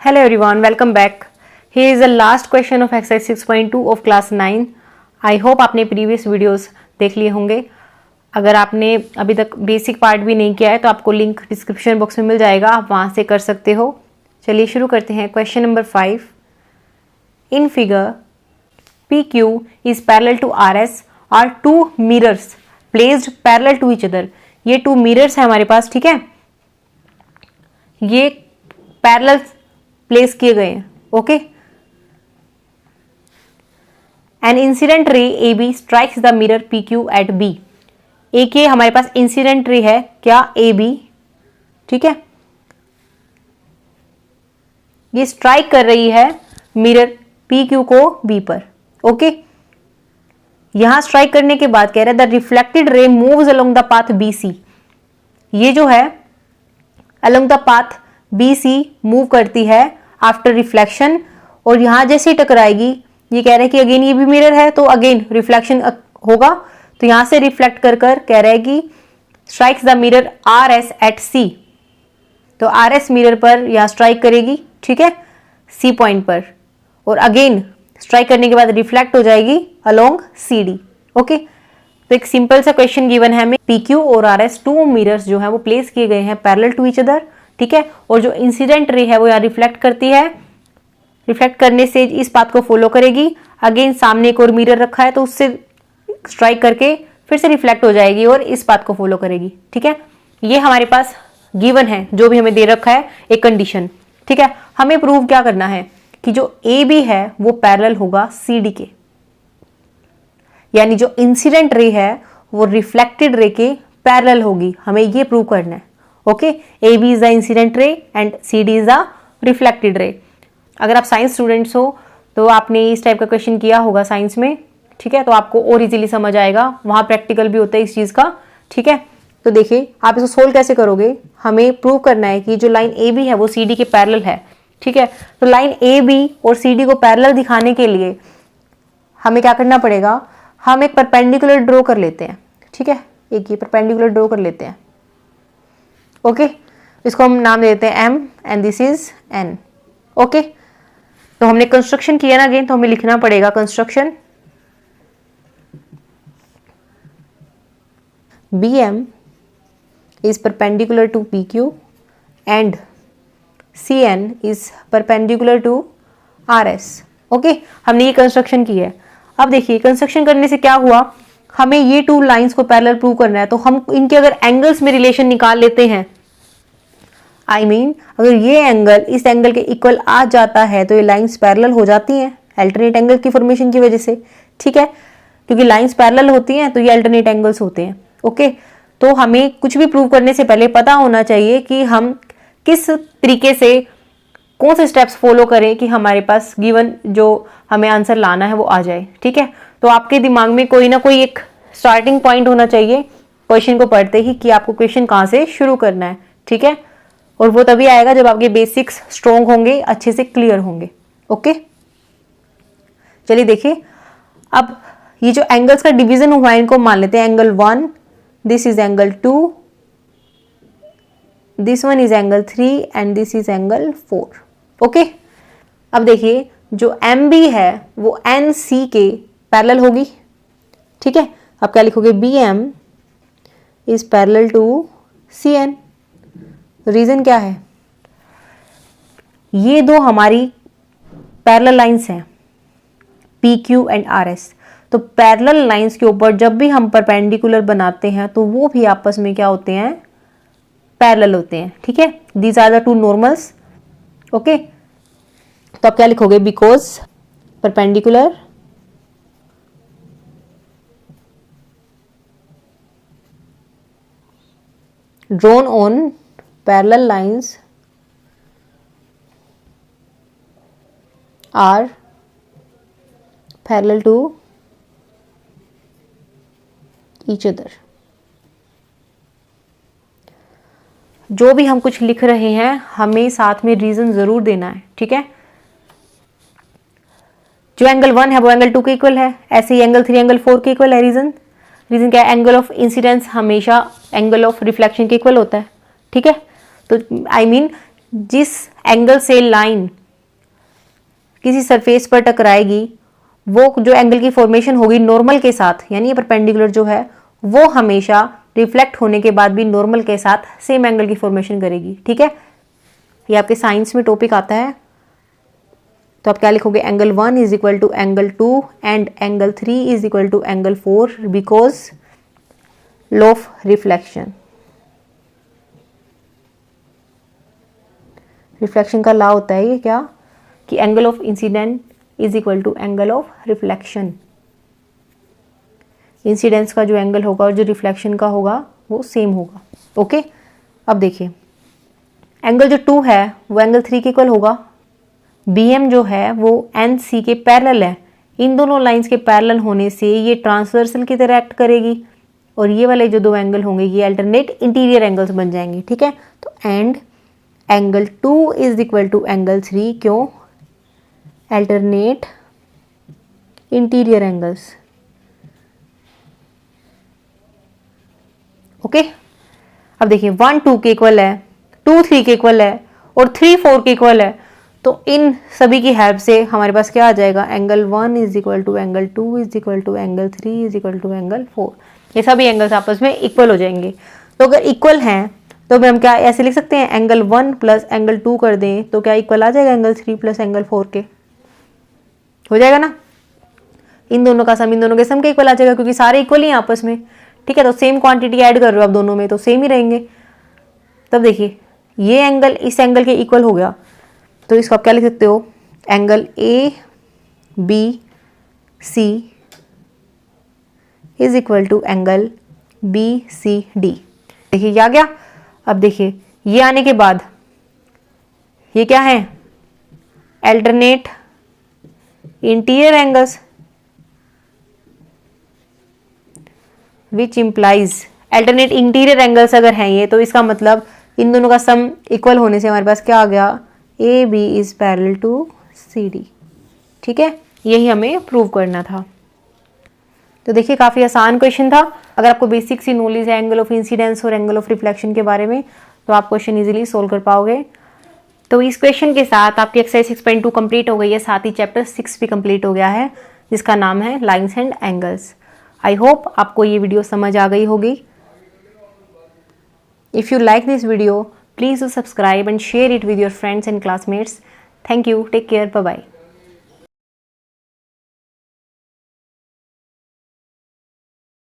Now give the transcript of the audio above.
Hello everyone, welcome back. Here is the last question of exercise 6.2 of class 9. I hope आपने previous videos देख लिए होंगे. अगर आपने अभी तक बेसिक पार्ट भी नहीं किया है तो आपको लिंक डिस्क्रिप्शन बॉक्स में मिल जाएगा, आप वहाँ से कर सकते हो. चलिए शुरू करते हैं. Question number 5. In figure PQ is parallel to RS are two mirrors placed parallel to each other. ये two mirrors है हमारे पास, ठीक है. ये पैरेलल प्लेस किए गए हैं. Okay. An incident ray A B strikes the mirror P Q at B. एक ये हमारे पास इंसिडेंट रे है क्या, ए बी, ठीक है. ये स्ट्राइक कर रही है मिरर पी क्यू को बी पर. ओके. यहां स्ट्राइक करने के बाद कह रहा है the reflected ray moves along the path B C. ये जो है along the path B C move करती है आफ्टर रिफ्लेक्शन, और यहां जैसे ही टकराएगी ये कह रहा है कि अगेन ये भी मिरर है तो अगेन रिफ्लेक्शन होगा, तो यहां से रिफ्लेक्ट कर कह रहा है कि strikes the mirror R S at C. तो आर एस मिरर पर यहां स्ट्राइक करेगी, ठीक है, सी पॉइंट पर, और अगेन स्ट्राइक करने के बाद रिफ्लेक्ट हो जाएगी अलोंग सी डी. ओके. तो एक सिंपल सा क्वेश्चन गिवन है हमें. पी क्यू और आर एस टू मिरर्स जो है वो प्लेस किए गए हैं पैरेलल टू ईच अदर, ठीक है, और जो इंसिडेंट रे है वो यहाँ रिफ्लेक्ट करती है. रिफ्लेक्ट करने से इस बात को फॉलो करेगी. अगेन सामने एक और मिरर रखा है तो उससे स्ट्राइक करके फिर से रिफ्लेक्ट हो जाएगी और इस बात को फॉलो करेगी, ठीक है. ये हमारे पास गिवन है, जो भी हमें दे रखा है एक कंडीशन, ठीक है. हमें प्रूव क्या करना है कि जो ए बी है वो पैरेलल होगा सी डी के, यानी जो इंसिडेंट रे है वो रिफ्लेक्टेड रे के पैरेलल होगी. हमें ये प्रूव करना है. Okay. A B is the incident ray and C D is the reflected ray. अगर आप साइंस स्टूडेंट्स हो तो आपने इस टाइप का क्वेश्चन किया होगा साइंस में, ठीक है, तो आपको और इजीली समझ आएगा. वहां प्रैक्टिकल भी होता है इस चीज का, ठीक है. तो देखिए आप इसको सोल्व कैसे करोगे. हमें प्रूव करना है कि जो लाइन ए बी है वो सी डी के पैरेलल है, ठीक है. तो लाइन ए बी और सी डी को पैरेलल दिखाने के लिए हमें क्या करना पड़ेगा, हम एक परपेंडिकुलर ड्रॉ कर लेते हैं, ठीक है. एक ये परपेंडिकुलर ड्रॉ कर लेते हैं. ओके. इसको हम नाम देते हैं M and this is N. Okay. तो हमने कंस्ट्रक्शन किया ना अगेन, तो हमें लिखना पड़ेगा construction B M is perpendicular to P Q and C N is perpendicular to R S. Okay. हमने ये कंस्ट्रक्शन की है. अब देखिए कंस्ट्रक्शन करने से क्या हुआ, हमें ये टू लाइंस को पैरेलल प्रूव करना है, तो हम इनके अगर एंगल्स में रिलेशन निकाल लेते हैं, I mean, अगर ये एंगल इस एंगल के इक्वल आ जाता है तो ये लाइंस पैरेलल हो जाती हैं अल्टरनेट एंगल की फॉर्मेशन की वजह से, ठीक है. क्योंकि लाइंस पैरेलल होती हैं तो ये अल्टरनेट एंगल्स होते हैं. ओके. तो हमें कुछ भी प्रूव करने से पहले पता होना चाहिए कि हम किस तरीके से कौन से स्टेप्स फॉलो करें कि हमारे पास गिवन जो हमें आंसर लाना है वो आ जाए, ठीक है. तो आपके दिमाग में कोई ना कोई एक स्टार्टिंग पॉइंट होना चाहिए क्वेश्चन को पढ़ते ही कि आपको क्वेश्चन कहाँ से शुरू करना है, ठीक है. और वो तभी आएगा जब आपके बेसिक्स स्ट्रॉन्ग होंगे, अच्छे से क्लियर होंगे. ओके. चलिए देखिए, अब ये जो एंगल्स का डिवीजन हुआ है इनको मान लेते हैं angle 1, this is angle 2, this one is angle 3 and this is angle 4. Okay. अब देखिए जो एम बी है वो एन सी के पैरेलल होगी, ठीक है. अब क्या लिखोगे, B M is parallel to C N. Reason क्या है, ये दो हमारी पैरेलल लाइंस हैं P Q and R S. तो पैरेलल लाइंस के ऊपर जब भी हम परपेंडिकुलर बनाते हैं तो वो भी आपस में क्या होते हैं, पैरेलल होते हैं, ठीक है. These are the two normals. Okay. तो आप क्या लिखोगे, because perpendicular drawn on parallel lines are parallel to each other. जो भी हम कुछ लिख रहे हैं हमें साथ में रीजन जरूर देना है, ठीक है. जो एंगल 1 है वो एंगल 2 के इक्वल है, ऐसे ही एंगल 3 एंगल 4 के इक्वल है. रीजन क्या है, एंगल ऑफ इंसिडेंस हमेशा एंगल ऑफ रिफ्लेक्शन के इक्वल होता है, ठीक है. तो आई मीन जिस एंगल से लाइन किसी सरफेस पर टकराएगी वो जो एंगल की फॉर्मेशन होगी नॉर्मल के साथ, यानी ये परपेंडिकुलर जो है वो हमेशा रिफ्लेक्ट होने के बाद भी नॉर्मल के साथ सेम एंगल की फॉर्मेशन करेगी। ठीक है, ये आपके साइंस में टॉपिक आता है। तो आप क्या लिखोगे, angle 1 is equal to angle 2 and angle 3 is equal to angle 4 because law of reflection. Reflection का लॉ होता है ये क्या, कि angle of incidence is equal to angle of reflection. Incidence का जो एंगल होगा और जो रिफ्लेक्शन का होगा वो सेम होगा। ओके, अब देखिए एंगल जो 2 है वो एंगल 3 के इक्वल होगा। BM जो है वो NC के पैरेलल है। इन दोनों लाइंस के पैरेलल होने से ये ट्रांसवर्सल की तरह एक्ट करेगी और ये वाले जो दो एंगल होंगे ये अल्टरनेट इंटीरियर एंगल्स बन जाएंगे। ठीक है, तो and angle 2 is equal to angle 3, क्यों, अल्टरनेट इंटीरियर एंगल्स। ओके, अब देखिए 1 2 के इक्वल है, 2 3 के इक्वल है और 3 4 के इक्वल है। तो इन सभी की हेल्प से हमारे पास क्या आ जाएगा, angle 1 is equal to angle 2 is equal to angle 3 is equal to angle 4। ये सभी एंगल्स आपस में इक्वल हो जाएंगे। तो अगर इक्वल हैं तो हम क्या ऐसे लिख सकते हैं, एंगल 1 प्लस एंगल 2 कर दें तो क्या इक्वल आ जाएगा एंगल 3 प्लस एंगल 4 के, हो जाएगा ना। इन दोनों का सम इन दोनों के सम के इक्वल आ जाएगा क्योंकि सारे इक्वल ही हैं आपस में। ठीक है, तो सेम क्वांटिटी ऐड कर रहे हो आप दोनों में तो सेम ही रहेंगे। तब देखिए ये एंगल इस एंगल के इक्वल हो गया, तो इसको आप क्या लिख सकते हो, angle ABC is equal to angle BCD। देखिए ये आ गया। अब देखिए ये आने के बाद ये क्या है, alternate interior angles which implies alternate interior angles अगर हैं ये, तो इसका मतलब इन दोनों का सम इक्वल होने से हमारे पास क्या आ गया, AB is parallel to CD। ठीक है, यही हमें प्रूव करना था। तो देखिए काफ़ी आसान क्वेश्चन था। अगर आपको बेसिक सी नॉलेज है एंगल ऑफ इंसिडेंस और एंगल ऑफ रिफ्लेक्शन के बारे में तो आप क्वेश्चन इजीली सोल्व कर पाओगे। तो इस क्वेश्चन के साथ आपकी एक्सरसाइज 6.2 कंप्लीट हो गई है, साथ ही चैप्टर 6 भी कंप्लीट हो गया है जिसका नाम है lines and angles. I hope आपको ये वीडियो समझ आ गई होगी। If you like this video, please do subscribe and share it with your friends and classmates. Thank you. Take care. Bye-bye.